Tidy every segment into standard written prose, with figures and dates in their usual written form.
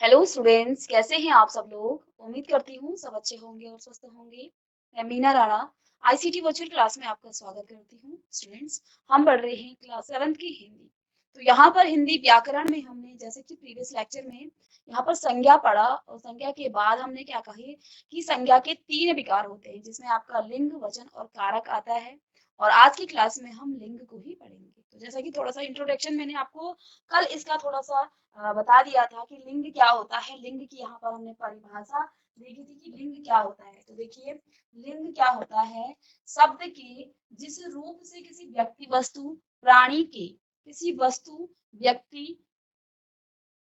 Hello students, कैसे हैं आप सब लोग। उम्मीद करती हूँ सब अच्छे होंगे और स्वस्थ होंगे। मैं Meena Rana ICT virtual class में आपका स्वागत करती हूँ। स्टूडेंट्स, हम पढ़ रहे हैं क्लास 7 की हिंदी। तो यहाँ पर हिंदी व्याकरण में हमने जैसे कि प्रीवियस लेक्चर में यहाँ पर संज्ञा पढ़ा और संज्ञा के बाद हमने क्या कही कि संज्ञा के 3 विकार होते हैं, जिसमें आपका लिंग, वचन और कारक आता है। और आज की क्लास में हम लिंग को ही पढ़ेंगे। तो जैसा कि थोड़ा सा इंट्रोडक्शन मैंने आपको कल इसका थोड़ा सा बता दिया था कि लिंग क्या होता है। लिंग की यहाँ पर हमने परिभाषा देखी थी कि लिंग क्या होता है। तो देखिए, लिंग क्या होता है, शब्द के जिस रूप से किसी व्यक्ति, वस्तु, प्राणी के किसी वस्तु, व्यक्ति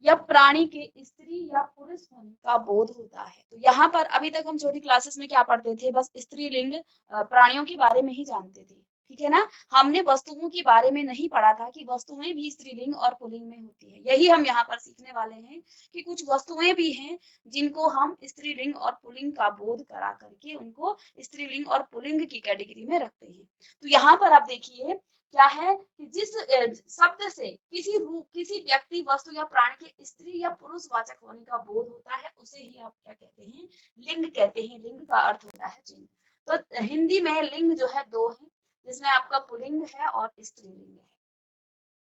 या प्राणी के स्त्री या पुरुष होने का बोध होता है। तो यहाँ पर अभी तक हम छोटी क्लासेस में क्या पढ़ते थे, बस स्त्रीलिंग प्राणियों के बारे में ही जानते थे, ठीक है ना। हमने वस्तुओं के बारे में नहीं पढ़ा था कि वस्तुएं भी स्त्रीलिंग और पुल्लिंग में होती है। यही हम यहाँ पर सीखने वाले हैं कि कुछ वस्तुएं भी हैं जिनको हम स्त्रीलिंग और पुल्लिंग का बोध करा करके उनको स्त्रीलिंग और पुल्लिंग की कैटेगरी में रखते हैं। तो यहाँ पर आप देखिए क्या है कि जिस शब्द से किसी व्यक्ति, वस्तु या प्राणी के स्त्री या पुरुष वाचक होने का बोध होता है, उसे ही आप क्या कहते हैं, लिंग कहते हैं। लिंग का अर्थ होता है चिन्ह। तो हिंदी में लिंग जो है दो है, जिसमें आपका पुल्लिंग है और स्त्रीलिंग है,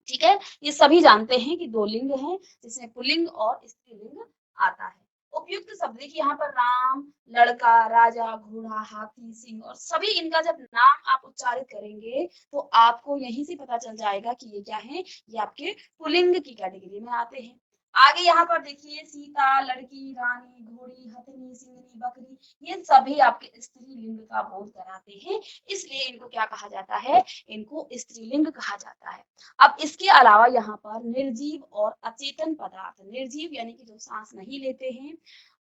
ठीक है। ये सभी जानते हैं कि दो लिंग हैं, जिसमें पुल्लिंग और स्त्रीलिंग आता है। उपयुक्त शब्द देखिए यहाँ पर राम, लड़का, राजा, घोड़ा, हाथी, सिंह और सभी इनका जब नाम आप उच्चारित करेंगे तो आपको यहीं से पता चल जाएगा कि ये क्या है, ये आपके पुल्लिंग की कैटेगरी में आते हैं। आगे यहाँ पर देखिए सीता, लड़की, रानी, घोड़ी, हथनी, सिंहनी, बकरी, ये सभी आपके स्त्रीलिंग का बोध कराते हैं, इसलिए इनको क्या कहा जाता है, इनको स्त्रीलिंग कहा जाता है। अब इसके अलावा यहाँ पर निर्जीव और अचेतन पदार्थ, निर्जीव यानी कि जो सांस नहीं लेते हैं,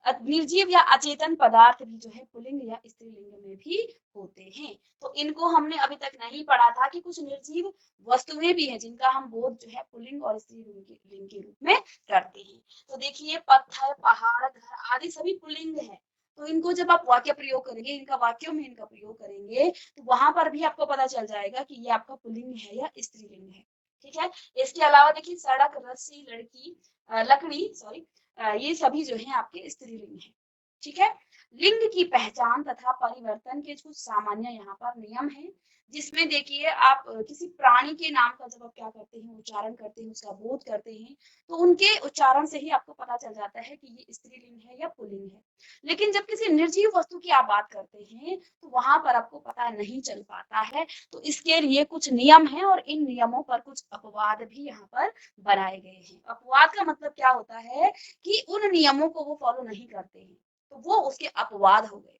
निर्जीव या अचेतन पदार्थ भी जो है पुल्लिंग या स्त्रीलिंग में भी होते हैं। तो इनको हमने अभी तक नहीं पढ़ा था कि कुछ निर्जीव वस्तुएं भी हैं जिनका हम बोध जो है पुल्लिंग और स्त्रीलिंग के रूप में करते हैं। तो देखिए, पत्थर, पहाड़, घर आदि सभी पुल्लिंग है। तो इनको जब आप वाक्य प्रयोग करेंगे, इनका वाक्यों में इनका प्रयोग करेंगे, तो वहां पर भी आपको पता चल जाएगा कि ये आपका पुल्लिंग है या स्त्रीलिंग है, ठीक है। इसके अलावा देखिए सड़क, रस्सी, लड़की, लकड़ी, सॉरी, ये सभी जो है आपके स्त्रीलिंग है, ठीक है। लिंग की पहचान तथा परिवर्तन के कुछ सामान्य यहाँ पर नियम है, जिसमें देखिए आप किसी प्राणी के नाम का जब आप क्या करते हैं, उच्चारण करते हैं, उसका बोध करते हैं, तो उनके उच्चारण से ही आपको पता चल जाता है कि ये स्त्रीलिंग है या पुल्लिंग है। लेकिन जब किसी निर्जीव वस्तु की आप बात करते हैं तो वहां पर आपको पता नहीं चल पाता है। तो इसके लिए कुछ नियम हैं और इन नियमों पर कुछ अपवाद भी यहाँ पर बनाए गए हैं। अपवाद का मतलब क्या होता है कि उन नियमों को वो फॉलो नहीं करते हैं, तो वो उसके अपवाद हो गए।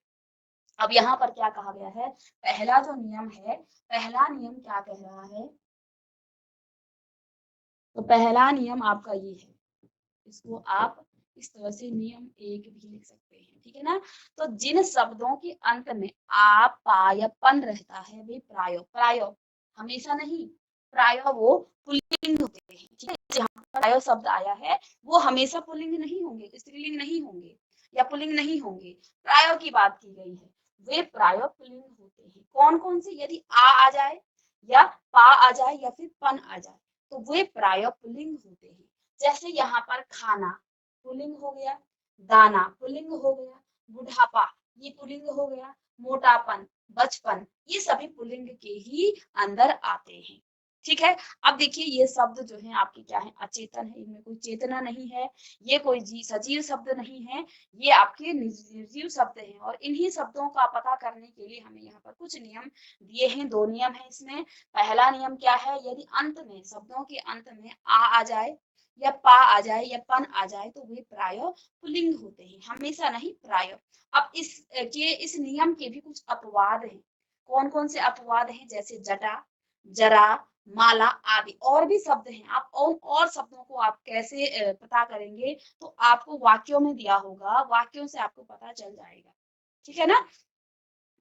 अब यहाँ पर क्या कहा गया है, पहला जो नियम है, पहला नियम क्या कह रहा है, तो पहला नियम आपका ये है, इसको आप इस तरह से नियम एक भी लिख सकते हैं, ठीक है ना। तो जिन शब्दों के अंत में आ, पा या पन रहता है वे प्राय, प्राय हमेशा नहीं, प्राय वो पुल्लिंग होते हैं, ठीक है। जहाँ प्राय शब्द आया है वो हमेशा पुल्लिंग नहीं होंगे, स्त्रीलिंग नहीं होंगे या पुल्लिंग नहीं होंगे। प्राय की बात की गई है, वे प्राय पुल्लिंग होते हैं। कौन कौन से, यदि आ जाए या पा आ जाए या फिर पन आ जाए तो वे प्राय पुल्लिंग होते हैं। जैसे यहाँ पर खाना पुल्लिंग हो गया, दाना पुल्लिंग हो गया, बुढ़ापा ये पुल्लिंग हो गया, मोटापन, बचपन, ये सभी पुल्लिंग के ही अंदर आते हैं, ठीक है। अब देखिए ये शब्द जो है आपके क्या है, अचेतन है, इनमें कोई चेतना नहीं है, ये कोई सजीव शब्द नहीं है, ये आपके निर्जीव शब्द हैं। और इन्हीं शब्दों का पता करने के लिए हमें यहाँ पर कुछ नियम दिए हैं, दो नियम है इसमें। पहला नियम क्या है, यदि अंत में, शब्दों के अंत में आ जाए या पा आ जाए या पन आ जाए तो वे प्राय पुल्लिंग होते हैं, हमेशा नहीं, प्राय। अब इस नियम के भी कुछ अपवाद हैं। कौन कौन से अपवाद हैं, जैसे जटा, जरा, माला आदि और भी शब्द हैं। आप और शब्दों को आप कैसे पता करेंगे, तो आपको वाक्यों में दिया होगा, वाक्यों से आपको पता चल जाएगा, ठीक है ना।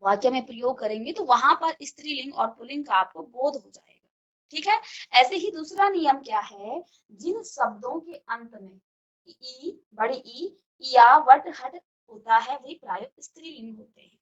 वाक्य में प्रयोग करेंगे तो वहां पर स्त्रीलिंग और पुल्लिंग का आपको बोध हो जाएगा, ठीक है। ऐसे ही दूसरा नियम क्या है, जिन शब्दों के अंत में ई, बड़े ई, या वट हट होता है वे प्राय स्त्रीलिंग होते हैं।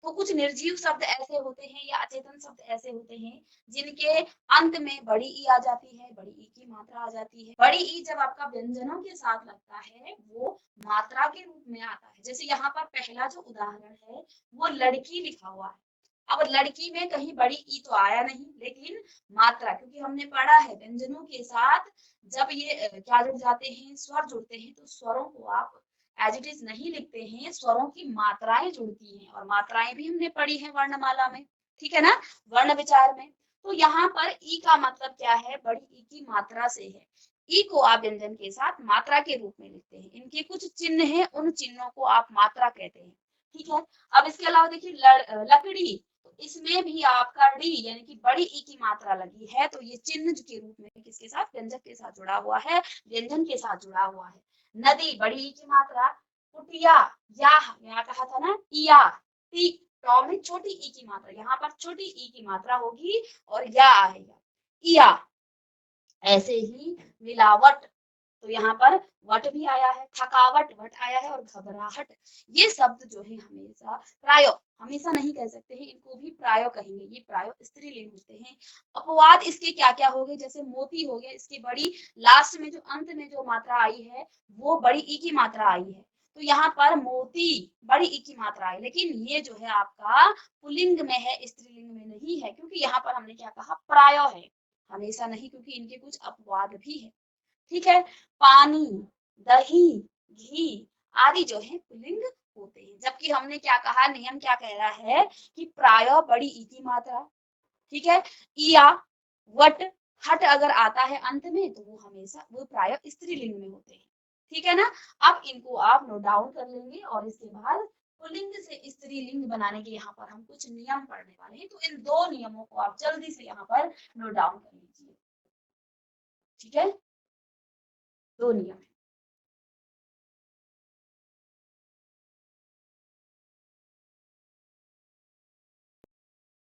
तो कुछ निर्जीव शब्द ऐसे होते हैं या अचेतन शब्द ऐसे होते हैं जिनके अंत में बड़ी ई आ जाती है, बड़ी ई की मात्रा आ जाती है। बड़ी ई जब आपका व्यंजनों के साथ लगता है वो मात्रा के रूप में आता है। जैसे यहाँ पर पहला जो उदाहरण है वो लड़की लिखा हुआ है। अब लड़की में कहीं बड़ी ई तो आया नहीं, लेकिन मात्रा, क्योंकि हमने पढ़ा है व्यंजनों के साथ जब ये क्या जुड़ जाते हैं, स्वर जुड़ते हैं, तो स्वरों को आप एज इट इज नहीं लिखते हैं, स्वरों की मात्राएं जुड़ती हैं और मात्राएं भी हमने पढ़ी है वर्णमाला में, ठीक है ना, वर्ण विचार में। तो यहाँ पर ई का मतलब क्या है, बड़ी ई की मात्रा से है। ई को आप व्यंजन के साथ मात्रा के रूप में लिखते हैं। इनके कुछ चिन्ह हैं, उन चिन्हों को आप मात्रा कहते हैं, ठीक है। अब इसके अलावा देखिए लकड़ी, तो इसमें भी आपका डी यानी कि बड़ी ई की मात्रा लगी है, तो ये चिन्ह के रूप में किसके साथ, व्यंजक के साथ जुड़ा हुआ है, व्यंजन के साथ जुड़ा हुआ है। नदी बड़ी ई की मात्रा, कुटिया या कहा था ना इया, टी टॉ में छोटी ई की मात्रा, यहाँ पर छोटी ई की मात्रा होगी और या आएगा इया। ऐसे ही मिलावट, तो यहाँ पर वट भी आया है, थकावट वट आया है और घबराहट, ये शब्द जो है हमेशा प्रायो, हमेशा नहीं कह सकते हैं, इनको भी प्रायो कहेंगे, ये प्रायो स्त्रीलिंग होते हैं। अपवाद इसके क्या क्या हो गए, जैसे मोती हो गया, इसके बड़ी लास्ट में जो अंत में जो मात्रा आई है वो बड़ी ई की मात्रा आई है, तो यहाँ पर मोती बड़ी ई की मात्रा आई, लेकिन ये जो है आपका पुल्लिंग में है, स्त्रीलिंग में नहीं है, क्योंकि यहाँ पर हमने क्या कहा, प्रायो है, हमेशा नहीं, क्योंकि इनके कुछ अपवाद भी है, ठीक है। पानी, दही, घी आदि जो है पुल्लिंग होते हैं, जबकि हमने क्या कहा, नियम क्या कह रहा है कि प्राय बड़ी ई की मात्रा, ठीक है, इया वट हट अगर आता है अंत में तो वो हमेशा वो प्राय स्त्रीलिंग में होते हैं, ठीक है ना। अब इनको आप नोट डाउन कर लेंगे और इसके बाद पुल्लिंग से स्त्रीलिंग बनाने के यहाँ पर हम कुछ नियम पढ़ने वाले हैं, तो इन दो नियमों को आप जल्दी से यहाँ पर नोट डाउन कर लीजिए, ठीक है, दो नियम।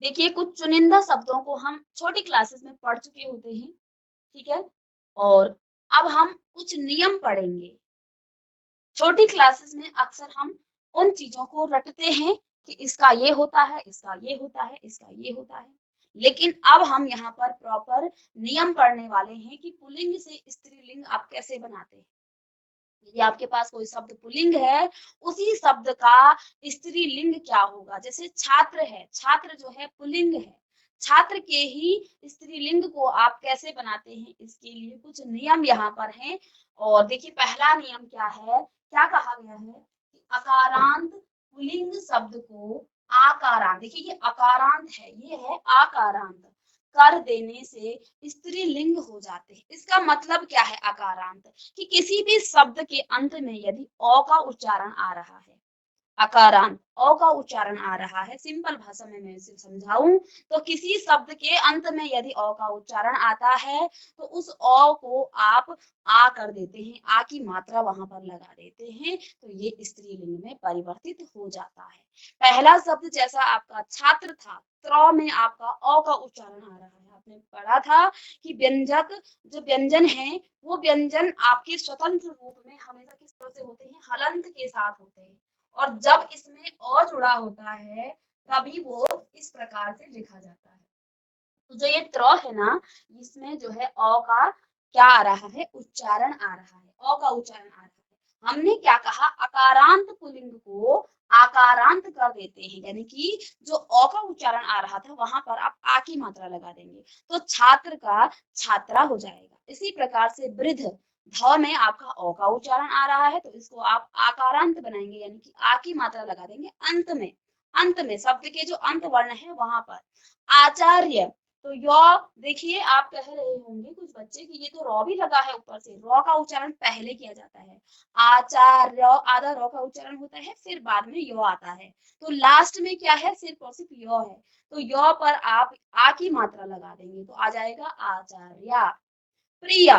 देखिए कुछ चुनिंदा शब्दों को हम छोटी क्लासेस में पढ़ चुके होते हैं, ठीक है, और अब हम कुछ नियम पढ़ेंगे। छोटी क्लासेस में अक्सर हम उन चीजों को रटते हैं कि इसका ये होता है, इसका ये होता है, इसका ये होता है, लेकिन अब हम यहाँ पर प्रॉपर नियम पढ़ने वाले हैं कि पुल्लिंग से स्त्रीलिंग आप कैसे बनाते हैं। यदि आपके पास कोई शब्द पुल्लिंग है, उसी शब्द का स्त्रीलिंग क्या होगा, जैसे छात्र है, छात्र जो है पुल्लिंग है, छात्र के ही स्त्रीलिंग को आप कैसे बनाते हैं, इसके लिए कुछ नियम यहाँ पर हैं। और देखिए पहला नियम क्या है, क्या कहा गया है कि अकारांत पुल्लिंग शब्द को आकारांत, देखिए ये अकारांत है, ये है आकारांत कर देने से स्त्रीलिंग हो जाते हैं। इसका मतलब क्या है अकारांत, कि किसी भी शब्द के अंत में यदि अ का उच्चारण आ रहा है, अकारांत अ का उच्चारण आ रहा है, सिंपल भाषा में मैं इसे समझाऊं तो किसी शब्द के अंत में यदि अ का उच्चारण आता है तो उस अ को आप आ कर देते हैं, आ की मात्रा वहां पर लगा देते हैं, तो ये स्त्रीलिंग में परिवर्तित हो जाता है। पहला शब्द जैसा आपका छात्र था, त्र में आपका अ का उच्चारण आ रहा है, आपने पढ़ा था कि व्यंजक जो व्यंजन है वो व्यंजन आपके स्वतंत्र रूप में हमेशा किस तरह से होते हैं, हलंत के साथ होते हैं, और जब इसमें अ जुड़ा होता है तभी वो इस प्रकार से लिखा जाता है। तो जो ये त्र है ना, इसमें जो है अ का क्या आ रहा है, उच्चारण आ रहा है, अ का उच्चारण आ रहा है। हमने क्या कहा, अकारांत पुल्लिंग को आकारांत कर देते हैं, यानी कि जो अ का उच्चारण आ रहा था वहां पर आप आ की मात्रा लगा देंगे, तो छात्र का छात्रा हो जाएगा। इसी प्रकार से वृद्ध, ध में आपका अ का उच्चारण आ रहा है तो इसको आप आकारांत बनाएंगे, यानी कि आ की मात्रा लगा देंगे अंत में, अंत में शब्द के जो अंत वर्ण है वहां पर। आचार्य, तो यो, देखिए आप कह रहे होंगे कुछ बच्चे कि ये तो रॉ भी लगा है ऊपर से, रॉ का उच्चारण पहले किया जाता है, आचार्य आधा रॉ का उच्चारण होता है फिर बाद में यो आता है, तो लास्ट में क्या है, सिर्फ और सिर्फ यो है, तो यो पर आप आ की मात्रा लगा देंगे तो आ जाएगा आचार्य। प्रिय,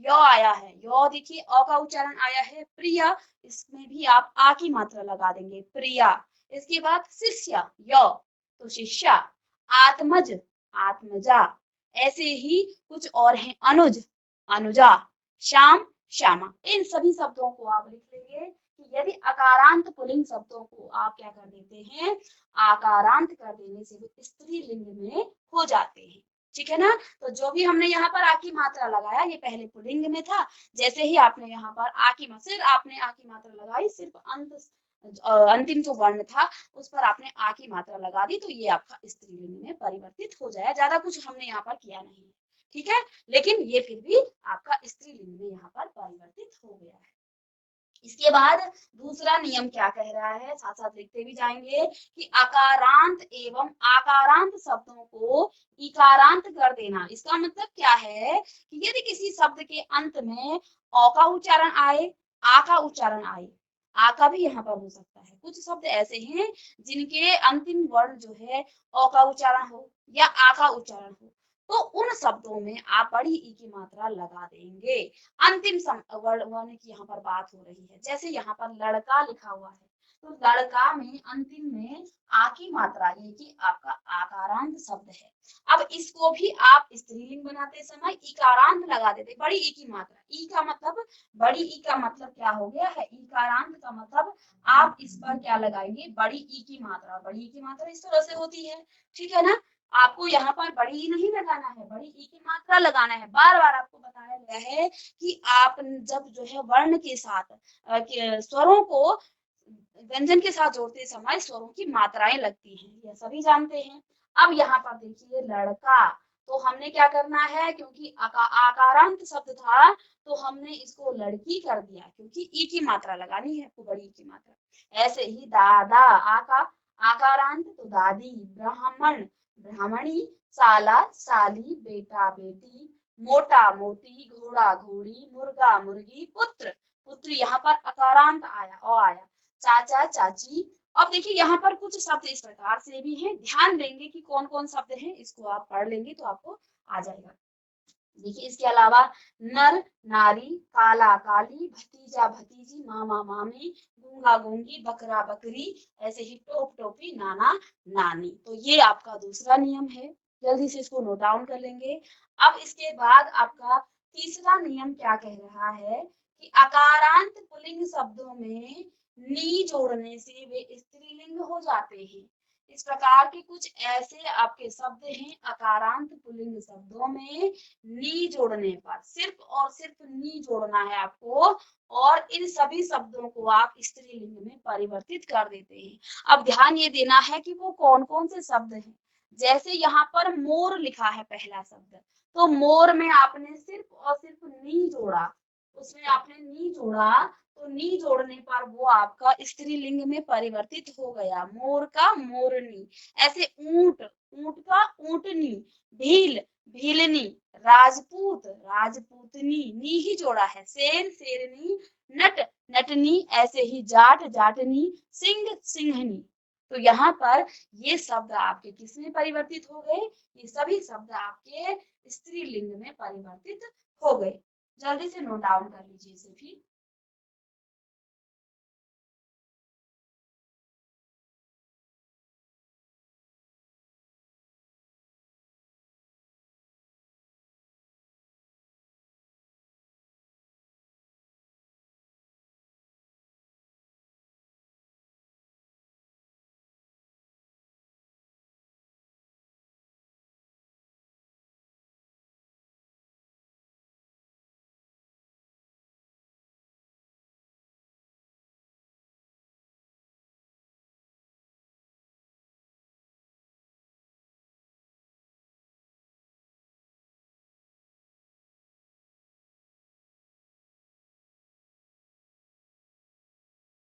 यो आया है, यो देखिए अ का उच्चारण आया है, प्रिय, इसमें भी आप आ की मात्रा लगा देंगे, प्रिया। इसके बाद शिष्य, यो, तो शिष्या। आत्मज, आत्मजा। ऐसे ही कुछ और हैं, अनुज, अनुजा। श्याम, श्यामा। इन सभी शब्दों को आप लिख लेंगे कि यदि अकारांत पुल्लिंग शब्दों को आप क्या कर देते हैं, आकारांत कर देने से वो स्त्रीलिंग में हो जाते हैं। ठीक है ना। तो जो भी हमने यहाँ पर आ की मात्रा लगाया ये पहले पुल्लिंग में था, जैसे ही आपने यहाँ पर आ की मात्रा लगाई, सिर्फ अंतिम जो वर्ण था उस पर आपने आ की मात्रा लगा दी, तो ये आपका स्त्रीलिंग में परिवर्तित हो जाएगा। ज्यादा कुछ हमने यहाँ पर किया नहीं, ठीक है, लेकिन ये फिर भी आपका स्त्रीलिंग में यहाँ पर परिवर्तित हो गया है। इसके बाद दूसरा नियम क्या कह रहा है, साथ साथ लिखते भी जाएंगे कि अकारांत एवं आकारांत शब्दों को इकारांत कर देना। इसका मतलब क्या है कि यदि किसी शब्द के अंत में अ का उच्चारण आए, आ का उच्चारण आए, आ का भी यहाँ पर हो सकता है, कुछ शब्द ऐसे हैं जिनके अंतिम वर्ण जो है अ का उच्चारण हो या आ का उच्चारण हो, तो उन शब्दों में आप बड़ी ई की मात्रा लगा देंगे। अंतिम वर्ण की यहाँ पर बात हो रही है, जैसे यहाँ पर लड़का लिखा हुआ है, तो लड़का में अंतिम में आ की मात्रा, ये कि आपका आकारांत शब्द है। अब इसको भी आप स्त्रीलिंग बनाते समय इकारांत लगा देते, बड़ी ई की मात्रा, ई का मतलब, बड़ी ई का मतलब क्या हो गया है, इकारांत का मतलब आप इस पर क्या लगाएंगे, बड़ी ई की मात्रा। बड़ी ई की मात्रा इस तरह से होती है, ठीक है ना। आपको यहाँ पर बड़ी ई नहीं लगाना है, बड़ी ई की मात्रा लगाना है। बार बार आपको बताया गया है कि आप जब जो है वर्ण के साथ स्वरों को व्यंजन के साथ जोड़ते समय स्वरों की मात्राएं लगती हैं, यह सभी जानते हैं। अब यहाँ पर देखिए लड़का, तो हमने क्या करना है, क्योंकि आकारांत शब्द था तो हमने इसको लड़की कर दिया, क्योंकि ई की मात्रा लगानी है, आपको बड़ी ई की मात्रा। ऐसे ही दादा, आकारांत तो दादी, ब्राह्मण ब्राह्मणी, साला साली, बेटा बेटी, मोटा मोटी, घोड़ा घोड़ी, मुर्गा मुर्गी, पुत्र पुत्र, यहाँ पर अकारांत आया, ओ आया, चाचा चाची। अब देखिए यहाँ पर कुछ शब्द इस प्रकार से भी हैं, ध्यान देंगे कि कौन कौन शब्द हैं, इसको आप पढ़ लेंगे तो आपको आ जाएगा। देखिए इसके अलावा नर नारी, काला काली, भतीजा भतीजी, मामा मामी, गूंगा गूंगी, बकरा बकरी, ऐसे ही टोप टोपी, नाना नानी। तो ये आपका दूसरा नियम है, जल्दी से इसको नोट डाउन कर लेंगे। अब इसके बाद आपका तीसरा नियम क्या कह रहा है कि अकारांत पुल्लिंग शब्दों में नी जोड़ने से वे स्त्रीलिंग हो जाते हैं। इस प्रकार के कुछ ऐसे आपके शब्द हैं अकारांत पुल्लिंग शब्दों में नी जोड़ने पर, सिर्फ और सिर्फ नी जोड़ना है आपको, और इन सभी शब्दों को आप स्त्रीलिंग में परिवर्तित कर देते हैं। अब ध्यान ये देना है कि वो कौन कौन से शब्द हैं। जैसे यहाँ पर मोर लिखा है पहला शब्द, तो मोर में आपने सिर्फ और सिर्फ नी जोड़ा, उसमें आपने नी जोड़ा, तो नी जोड़ने पर वो आपका स्त्रीलिंग में परिवर्तित हो गया, मोर का मोरनी। ऐसे ऊंट, ऊंट का ऊंटनी, भील भीलनी, राजपूत राजपूतनी, नी ही जोड़ा है, शेर शेरनी, नट नटनी, ऐसे ही जाट जाटनी, सिंह सिंहनी। तो यहाँ पर ये शब्द आपके किसमें परिवर्तित हो गए, ये सभी शब्द आपके स्त्रीलिंग में परिवर्तित हो गए। जल्दी से नोट डाउन कर लीजिए इसे भी।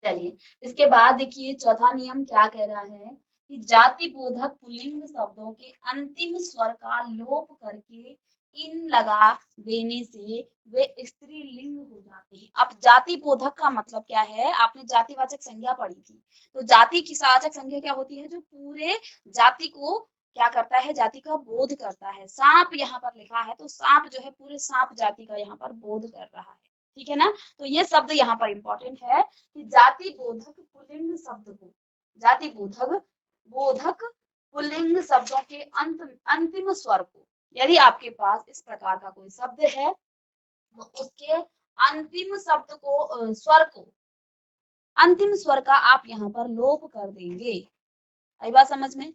चलिए इसके बाद देखिए चौथा नियम क्या कह रहा है कि जाति बोधक पुल्लिंग शब्दों के अंतिम स्वर का लोप करके इन लगा देने से वे स्त्रीलिंग हो जाते हैं। अब जाति बोधक का मतलब क्या है, आपने जातिवाचक संज्ञा पढ़ी थी, तो जाति की वाचक संज्ञा क्या होती है, जो पूरे जाति को क्या करता है, जाति का बोध करता है। सांप यहाँ पर लिखा है, तो सांप जो है पूरे सांप जाति का यहाँ पर बोध कर रहा है, ठीक है ना। तो ये शब्द यहाँ पर इंपॉर्टेंट है कि जाति बोधक पुल्लिंग शब्द को, जाति बोधक बोधक पुल्लिंग शब्दों के अंतिम स्वर को, यदि आपके पास इस प्रकार का कोई शब्द है तो उसके अंतिम शब्द को स्वर को अंतिम स्वर का आप यहाँ पर लोप कर देंगे। आई बात समझ में?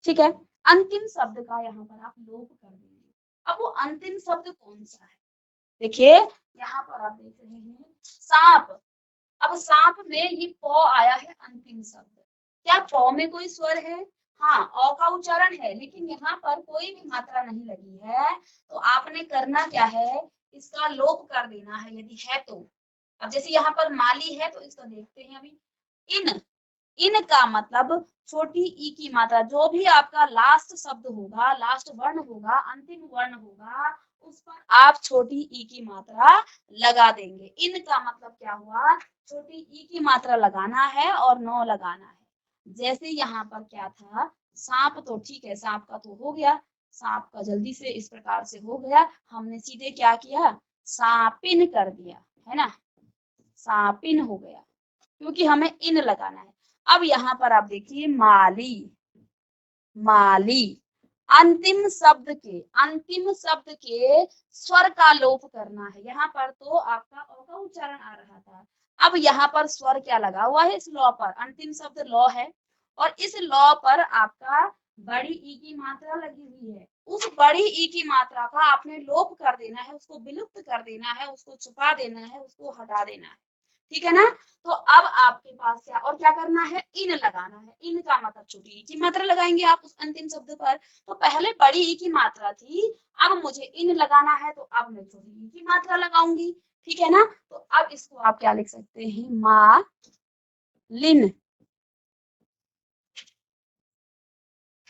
ठीक है, अंतिम शब्द का यहाँ पर आप लोप कर देंगे। अब वो अंतिम शब्द कौन सा है? देखिए यहाँ पर आप देख रहे हैं सांप। अब सांप में ये प आया है अंतिम शब्द। क्या प में कोई स्वर है? हाँ, अ का उच्चारण है, लेकिन यहाँ पर कोई भी मात्रा नहीं लगी है। तो आपने करना क्या है, इसका लोप कर देना है यदि है तो। अब जैसे यहाँ पर माली है तो इसको देखते हैं अभी। इन, इन का मतलब छोटी ई की मात्रा, जो भी आपका लास्ट शब्द होगा, लास्ट वर्ण होगा, अंतिम वर्ण होगा, उस पर आप छोटी ई की मात्रा लगा देंगे। इन का मतलब क्या हुआ, छोटी ई की मात्रा लगाना है और नो लगाना है। जैसे यहाँ पर क्या था, सांप, तो ठीक है, सांप का तो हो गया, सांप का जल्दी से इस प्रकार से हो गया। हमने सीधे क्या किया, सांपिन कर दिया, है ना, सांपिन हो गया, क्योंकि हमें इन लगाना है। अब यहाँ पर आप देखिए माली, माली, अंतिम शब्द के स्वर का लोप करना है। यहाँ पर तो आपका अ का उच्चारण आ रहा था, अब यहाँ पर स्वर क्या लगा हुआ है, इस लॉ पर, अंतिम शब्द लॉ है, और इस लॉ पर आपका बड़ी ई की मात्रा लगी हुई है। उस बड़ी ई की मात्रा का आपने लोप कर देना है, उसको विलुप्त कर देना है, उसको छुपा देना है, उसको हटा देना है। ठीक है ना? तो अब आपके पास क्या और क्या करना है, इन लगाना है। इन का मतलब छोटी ई की मात्रा लगाएंगे आप उस अंतिम शब्द पर। तो पहले बड़ी ई की मात्रा थी, अब मुझे इन लगाना है, तो अब मैं छोटी ई की मात्रा लगाऊंगी। ठीक है ना? तो अब इसको आप क्या लिख सकते हैं, मा लिन,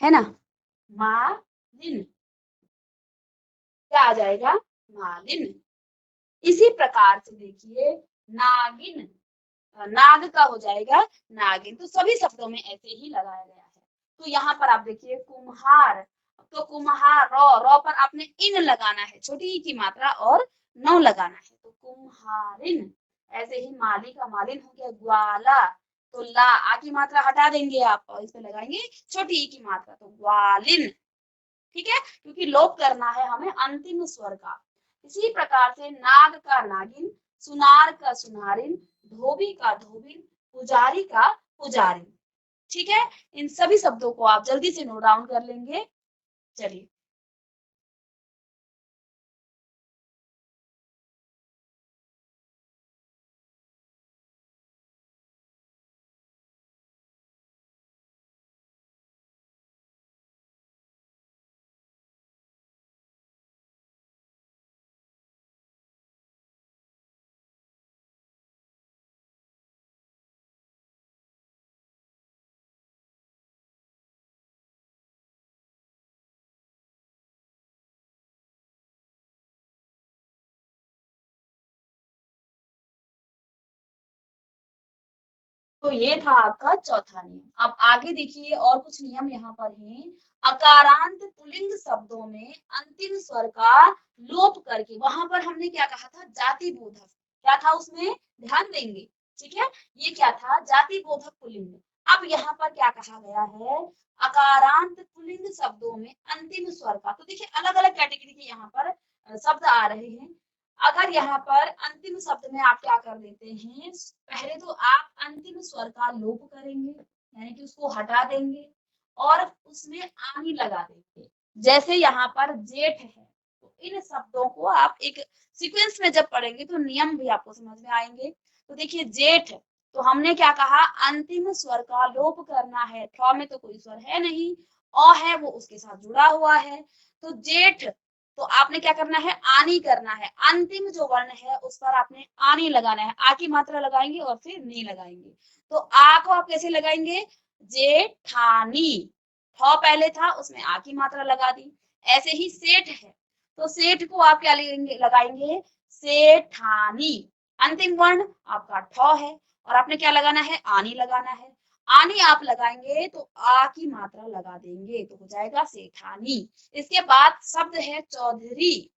है ना, मा लिन, क्या आ जाएगा, मालिन। इसी प्रकार से देखिए नागिन, नाग का हो जाएगा नागिन। तो सभी शब्दों में ऐसे ही लगाया गया है। तो यहाँ पर आप देखिए कुम्हार, तो कुम्हार, रॉ, रॉ पर आपने इन लगाना है, छोटी ई की मात्रा, और नौ लगाना है, तो कुम्हारिन। ऐसे ही माली का मालिन हो गया। ग्वाला, तो ला, आ की मात्रा हटा देंगे आप और इस पे लगाएंगे छोटी ई की मात्रा, तो ग्वालिन। ठीक है, क्योंकि लोप करना है हमें अंतिम स्वर का। इसी प्रकार से नाग का नागिन, सुनार का सुनारिन, धोबी का धोबिन, पुजारी का पुजारी। ठीक है, इन सभी शब्दों को आप जल्दी से नोट डाउन कर लेंगे। चलिए, तो ये था आपका चौथा नियम। अब आगे देखिए और कुछ नियम यहाँ पर हैं। अकारांत पुल्लिंग शब्दों में अंतिम स्वर का लोप करके, वहां पर हमने क्या कहा था, जाति बोधक, क्या था उसमें, ध्यान देंगे। ठीक है, ये क्या था, जाति बोधक पुल्लिंग। अब यहाँ पर क्या कहा गया है, अकारांत पुल्लिंग शब्दों में अंतिम स्वर का, तो देखिए अलग अलग कैटेगरी के यहाँ पर शब्द आ रहे हैं। अगर यहाँ पर अंतिम शब्द में आप क्या कर देते हैं, पहले तो आप अंतिम स्वर का लोप करेंगे, यानी कि उसको हटा देंगे और उसमें आनी लगा देंगे। जैसे यहाँ पर जेठ है, तो इन शब्दों को आप एक सीक्वेंस में जब पढ़ेंगे तो नियम भी आपको समझ में आएंगे। तो देखिए जेठ, तो हमने क्या कहा, अंतिम स्वर का लोप करना है। ठ में तो कोई स्वर है नहीं, अ है वो उसके साथ जुड़ा हुआ है, तो जेठ, तो आपने क्या करना है, आनी करना है। अंतिम जो वर्ण है उस पर आपने आनी लगाना है, आ की मात्रा लगाएंगे और फिर नी लगाएंगे। तो आ को आप कैसे लगाएंगे, जेठानी, ठ पहले था उसमें आ की मात्रा लगा दी। ऐसे ही सेठ है, तो सेठ को आप क्या लेंगे, लगाएंगे सेठानी। अंतिम वर्ण आपका ठ है और आपने क्या लगाना है, आनी लगाना है। आनी आप लगाएंगे तो आ की मात्रा लगा देंगे, तो हो जाएगा सेठानी। इसके बाद शब्द है चौधरी,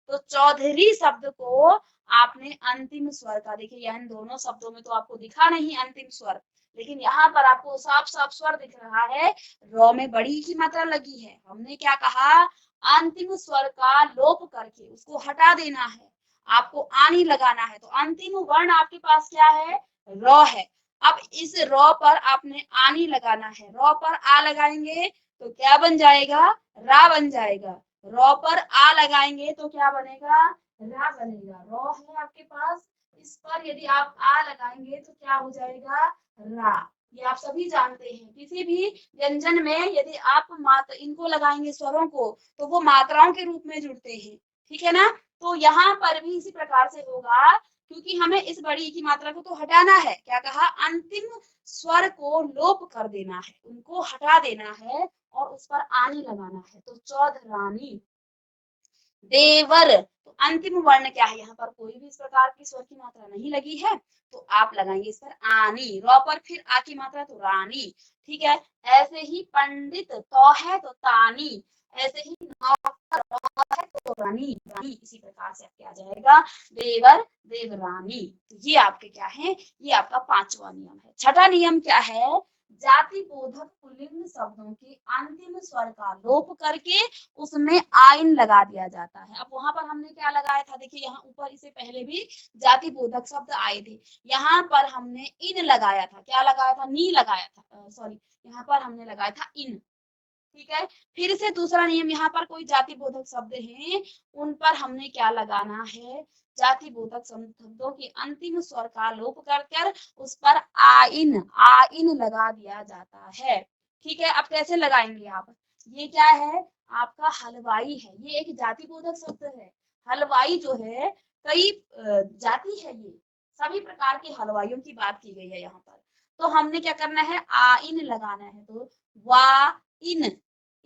तो चौधरी शब्द को आपने अंतिम स्वर का, देखिए यहाँ इन दोनों शब्दों में तो आपको दिखा नहीं अंतिम स्वर, लेकिन यहाँ पर आपको साफ साफ स्वर दिख रहा है। रॉ में बड़ी की मात्रा लगी है, हमने क्या कहा, अंतिम स्वर का लोप करके उसको हटा देना है आपको आ नहीं लगाना है। तो अंतिम वर्ण आपके पास क्या है, र है। अब इस र पर आपने आ नहीं लगाना है, र पर आ लगाएंगे तो क्या बन जाएगा, रा बन जाएगा। र पर आ लगाएंगे तो क्या बनेगा, रा बनेगा। र है आपके पास, इस पर यदि आप आ लगाएंगे तो क्या हो जाएगा, रा। ये आप सभी जानते हैं, किसी भी व्यंजन में यदि आप मात्रा इनको लगाएंगे स्वरों को तो वो मात्राओं के रूप में जुड़ते हैं, ठीक है ना। तो यहाँ पर भी इसी प्रकार से होगा, क्योंकि हमें इस बड़ी की मात्रा को तो हटाना है। क्या कहा, अंतिम स्वर को लोप कर देना है, उनको हटा देना है और उस पर आनी लगाना है। तो चौधरानी, देवर। तो अंतिम वर्ण क्या है, यहाँ पर कोई भी इस प्रकार की स्वर की मात्रा नहीं लगी है, तो आप लगाएंगे इस पर आनी। र पर फिर आ की मात्रा तो रानी, ठीक है। ऐसे ही पंडित, तो है तो तानी, ऐसे ही नौकर, है तो रानी, रानी। इसी प्रकार से आपके आ जाएगा देवर, देवरानी। तो ये आपके क्या है, ये आपका पांचवा नियम है। छठा नियम क्या है, जाति बोधक पुल्लिंग शब्दों के अंतिम स्वर का लोप करके उसमें आइन लगा दिया जाता है। अब वहां पर हमने क्या लगाया था, देखिए यहाँ ऊपर इससे पहले भी जाति बोधक शब्द आए थे, यहाँ पर हमने इन लगाया था। क्या लगाया था, नी लगाया था, सॉरी, यहाँ पर हमने लगाया था इन, ठीक है। फिर से दूसरा नियम, यहाँ पर कोई जाति बोधक शब्द हैं उन पर हमने क्या लगाना है, जाति बोधक शब्दों के अंतिम स्वर का लोप कर उस पर आइन, आइन लगा दिया जाता है, ठीक है। अब कैसे लगाएंगे आप, ये क्या है, आपका हलवाई है, ये एक जाति बोधक शब्द है। हलवाई जो है कई जाति है, ये सभी प्रकार के हलवाइयों की बात की गई है यहाँ पर। तो हमने क्या करना है, आइन लगाना है। तो वा इन,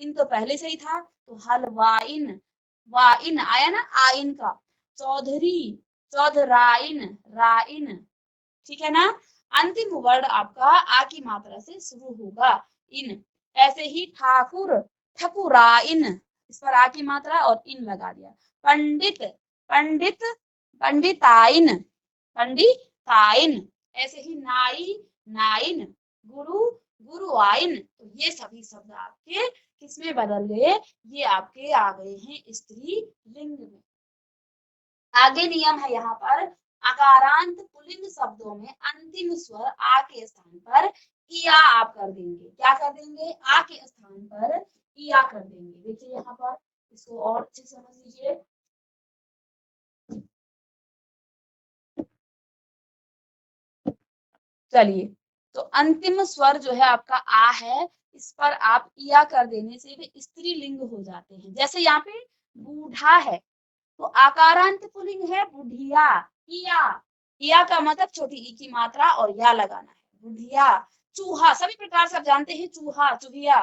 इन तो पहले से ही था, तो हलवाइन, वाइन आया ना आइन का। चौधरी, चौधराइन, राइन, ठीक है ना। अंतिम वर्ण आपका आ की मात्रा से शुरू होगा, इन। ऐसे ही ठाकुर, ठकुराइन, इस पर आ की मात्रा और इन लगा दिया। पंडित, पंडित, पंडिताइन, पंडिताइन। ऐसे ही नाई, नाइन, गुरु, गुरुआइन। तो ये सभी शब्द आपके किसमें बदल गए, ये आपके आ गए हैं स्त्री लिंग में। आगे नियम है यहाँ पर, अकारांत पुल्लिंग शब्दों में अंतिम स्वर आ के स्थान पर इया आप कर देंगे। क्या कर देंगे, आ के स्थान पर इया कर देंगे। देखिए यहाँ पर इसको और अच्छे से समझ लीजिए। चलिए, तो अंतिम स्वर जो है आपका आ है, इस पर आप इया कर देने से वे स्त्रीलिंग हो जाते हैं। जैसे यहाँ पे बूढ़ा है, तो आकारांत पुल्लिंग है बुढ़िया, इया, इया का मतलब छोटी ई की मात्रा और या लगाना है, बुढ़िया। चूहा, सभी प्रकार से आप जानते हैं, चूहा, चूहिया,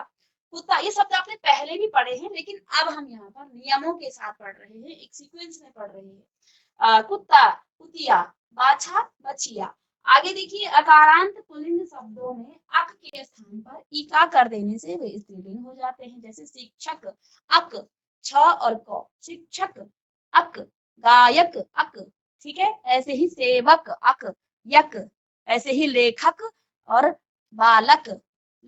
कुत्ता, ये शब्द आपने पहले भी पढ़े हैं, लेकिन अब हम यहाँ पर नियमों के साथ पढ़ रहे हैं, एक सीक्वेंस में पढ़ रहे हैं। कुत्ता, कुतिया, बाछा, बछिया। आगे देखिए, अकारांत पुल्लिंग शब्दों में अक के स्थान पर इका कर देने से वे स्त्रीलिंग हो जाते हैं। जैसे शिक्षक, अक, छ और क, शिक्षक, अक, गायक, अक, ठीक है। ऐसे ही सेवक, अक, यक। ऐसे ही लेखक और बालक,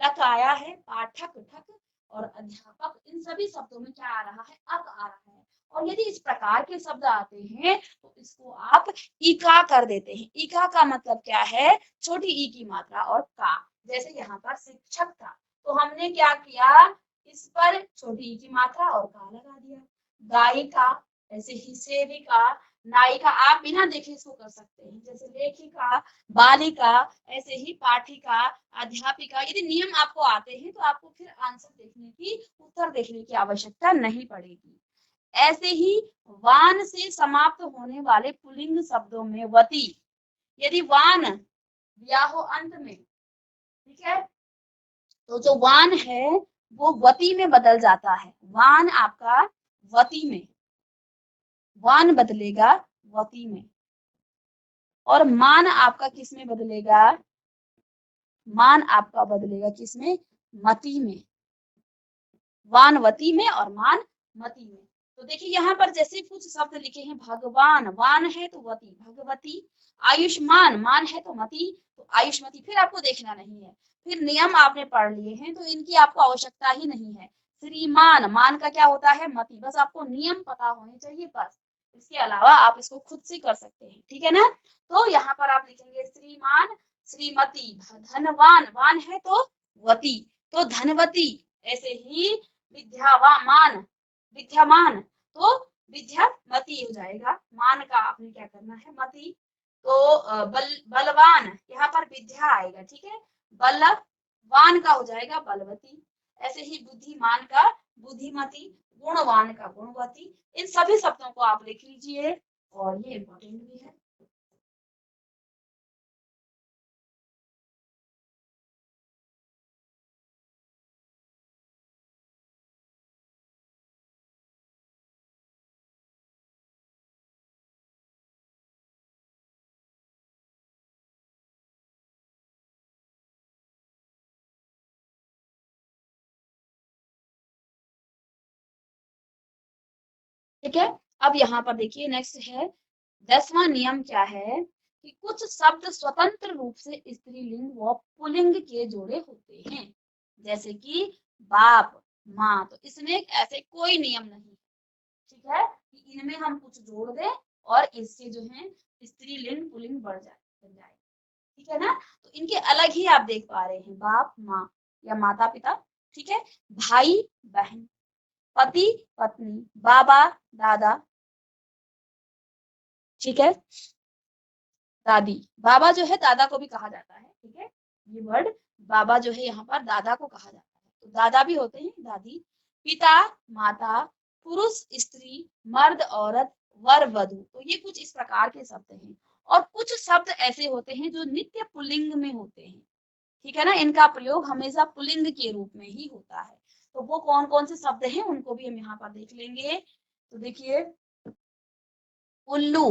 लक आया है, पाठक, ठक और अध्यापक। इन सभी शब्दों में क्या आ रहा है, अक आ रहा है। और यदि इस प्रकार के शब्द आते हैं तो इसको आप इका कर देते हैं। इका का मतलब क्या है, छोटी ई की मात्रा और का। जैसे यहाँ पर शिक्षक था, तो हमने क्या किया, इस पर छोटी ई की मात्रा और का लगा दिया। गायिका, ऐसे ही सेविका, नायिका, आप बिना देखे इसको कर सकते हैं। जैसे लेखिका, बालिका, ऐसे ही पाठिका, अध्यापिका। यदि नियम आपको आते हैं तो आपको फिर आंसर देखने की, उत्तर देखने की आवश्यकता नहीं पड़ेगी। ऐसे ही वान से समाप्त होने वाले पुल्लिंग शब्दों में वती, यदि वान दिया हो अंत में, ठीक है, तो जो वान है वो वती में बदल जाता है। वान आपका वती में, वान बदलेगा वती में। और मान आपका किस में बदलेगा, मान आपका बदलेगा किसमें, मती में। वानवती में और मान मती में। तो देखिए यहाँ पर जैसे कुछ शब्द लिखे हैं, भगवान, वान है तो वती, भगवती। आयुष्मान, मान है तो मती, तो आयुष्मती। फिर आपको देखना नहीं है, फिर नियम आपने पढ़ लिए हैं तो इनकी आपको आवश्यकता ही नहीं है। श्रीमान, मान का क्या होता है, मती। बस आपको नियम पता होने चाहिए बस। इसके अलावा आप इसको खुद से कर सकते हैं, ठीक है ना। तो यहाँ पर आप लिखेंगे श्रीमान, श्रीमती, धनवान, वान है तो वती, तो धनवती। ऐसे ही विद्यावान, विद्यामान तो विद्यामती हो जाएगा। मान का आपने क्या करना है, मती। तो बलवान, यहाँ पर विद्या आएगा, ठीक है। बलवान का हो जाएगा बलवती। ऐसे ही बुद्धिमान का बुद्धिमती, गुणवान का गुणवती। इन सभी शब्दों को आप लिख लीजिए और ये इम्पोर्टेंट भी है। ठीक है, अब यहाँ पर देखिए नेक्स्ट है 10वां नियम क्या है कि कुछ शब्द स्वतंत्र रूप से स्त्रीलिंग व पुल्लिंग के जोड़े होते हैं, जैसे कि बाप, माँ। तो इसमें ऐसे कोई नियम नहीं, ठीक है, कि इनमें हम कुछ जोड़ दें और इससे जो है स्त्रीलिंग पुल्लिंग बन जाए, ठीक है ना। तो इनके अलग ही आप देख पा रहे हैं, बाप, माँ या माता पिता, ठीक है, भाई बहन, पति पत्नी, बाबा दादा, ठीक है, दादी। बाबा जो है दादा को भी कहा जाता है, ठीक है। ये वर्ड बाबा जो है यहाँ पर दादा को कहा जाता है, तो दादा भी होते हैं, दादी। पिता, माता, पुरुष स्त्री, मर्द औरत, वर वधु। तो ये कुछ इस प्रकार के शब्द हैं। और कुछ शब्द ऐसे होते हैं जो नित्य पुल्लिंग में होते हैं, ठीक है ना। इनका प्रयोग हमेशा पुल्लिंग के रूप में ही होता है। तो वो कौन कौन से शब्द हैं उनको भी हम यहाँ पर देख लेंगे। तो देखिए उल्लू,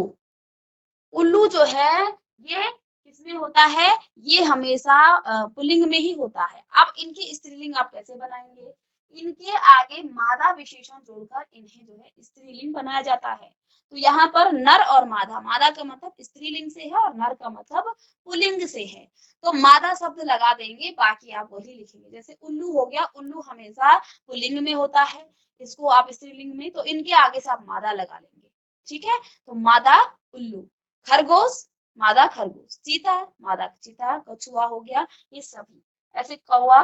उल्लू जो है ये किसमें होता है, ये हमेशा पुल्लिंग में ही होता है। अब इनकी स्त्रीलिंग आप कैसे बनाएंगे, इनके आगे मादा विशेषण जोड़कर इन्हें जो है स्त्रीलिंग बनाया जाता है। तो यहाँ पर नर और मादा, मादा का मतलब स्त्रीलिंग से है और नर का मतलब पुल्लिंग से है। तो मादा शब्द लगा देंगे, बाकी आप वही लिखेंगे। जैसे उल्लू हो गया, उल्लू हमेशा पुल्लिंग में होता है, इसको आप स्त्रीलिंग में, तो इनके आगे से आप मादा लगा लेंगे, ठीक है। तो मादा उल्लू, खरगोश मादा खरगोश, चीता मादा चीता, कछुआ हो गया, ये सभी। ऐसे कौवा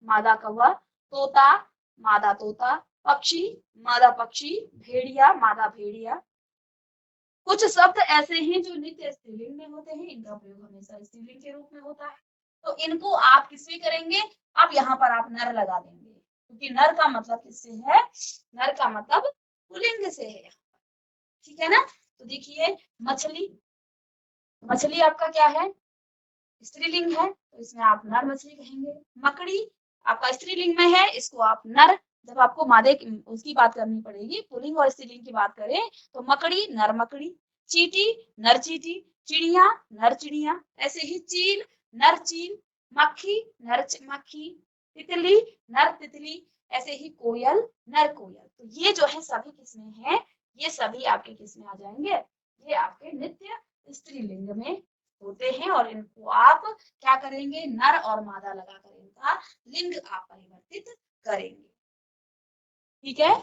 मादा कौवा, तोता मादा तोता, पक्षी मादा पक्षी, भेड़िया मादा भेड़िया। कुछ शब्द ऐसे हैं जो नित्य स्त्रीलिंग में होते हैं, इनका प्रयोग हमेशा स्त्रीलिंग के रूप में होता है। तो इनको आप किससे करेंगे, अब यहाँ पर आप नर लगा देंगे, क्योंकि नर का मतलब किससे है, नर का मतलब पुल्लिंग से है, ठीक है ना। तो देखिए मछली, मछली आपका क्या है, स्त्रीलिंग है, तो इसमें आप नर मछली कहेंगे। मकड़ी आपका स्त्रीलिंग में है, इसको आप नर, जब आपको मादे उसकी बात करनी पड़ेगी, पुल्लिंग और स्त्रीलिंग की बात करें तो मकड़ी नर मकड़ी, चींटी नर चींटी, चिड़िया नर चिड़िया। ऐसे ही चील नर चील, मक्खी नर मक्खी, तितली नर तितली। ऐसे ही कोयल नर कोयल। तो ये जो है सभी किसमें है, ये सभी आपके किसमें आ जाएंगे, ये आपके नित्य स्त्रीलिंग में होते हैं। और इनको आप क्या करेंगे, नर और मादा लगाकर इनका लिंग आप परिवर्तित करेंगे, ठीक है।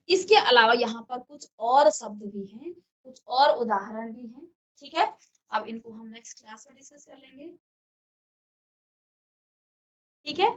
इसके अलावा यहाँ पर कुछ और शब्द भी हैं, कुछ और उदाहरण भी हैं, ठीक है। अब इनको हम नेक्स्ट क्लास में डिस्कस कर लेंगे, ठीक है।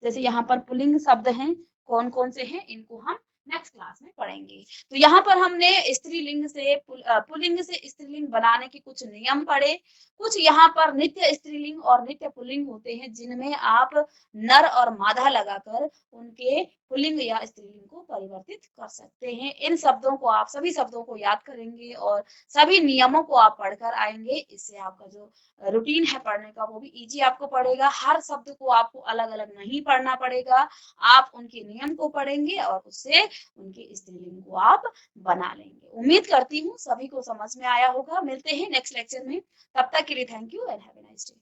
जैसे यहाँ पर पुल्लिंग शब्द हैं, कौन कौन से हैं इनको हम नेक्स्ट क्लास में पढ़ेंगे। तो यहाँ पर हमने स्त्रीलिंग से पुल्लिंग से स्त्रीलिंग बनाने के कुछ नियम पढ़े। कुछ यहाँ पर नित्य स्त्रीलिंग और नित्य पुल्लिंग होते हैं, जिनमें आप नर और मादा लगाकर उनके पुल्लिंग या स्त्रीलिंग को परिवर्तित कर सकते हैं। इन शब्दों को आप सभी शब्दों को याद करेंगे और सभी नियमों को आप पढ़कर आएंगे। इससे आपका जो रूटीन है पढ़ने का वो भी इजी आपको पड़ेगा। हर शब्द को आपको अलग अलग नहीं पढ़ना पड़ेगा, आप उनके नियम को पढ़ेंगे और उससे उनके स्त्रीलिंग को आप बना लेंगे। उम्मीद करती हूँ सभी को समझ में आया होगा। मिलते हैं नेक्स्ट लेक्चर में, तब तक के लिए thank you and have a nice day.